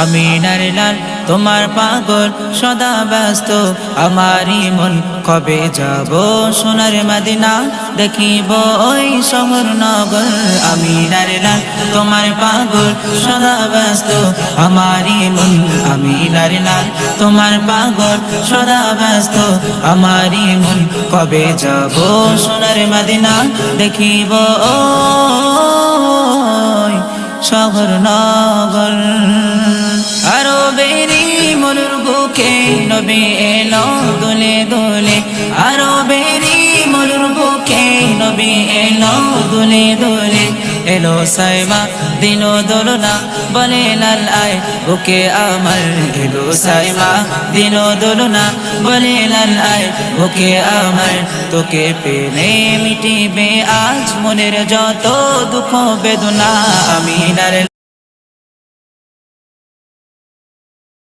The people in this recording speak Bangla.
আমিনার লাল তোমার পাগল সদা ব্যস্ত আমারই মন কবে যাব সোনার মদিনা দেখিব ওই শহর নগর আমিনার লাল তোমার পাগল সদা ব্যস্ত আমারই মন আমিনার লাল তোমার পাগল সদা ব্যস্ত আমারই মন কবে যাব সোনার মদিনা দেখিব ওই শহর নগর আরো বেরি মনুর বুকে নবী এলো দোলে দোলে আরো বেরি মনুর বুকে নবী এলো দোলে দোলে এলো সাইমা দিনো দোলনা বলে লাল আয় বুকে আমার এলো সাইমা দিনো দোলনা বলে লাল আয় বুকে আমার তোকে পেলে মিটিবে আজ মনের যত দুঃখ বেদনা আমিনার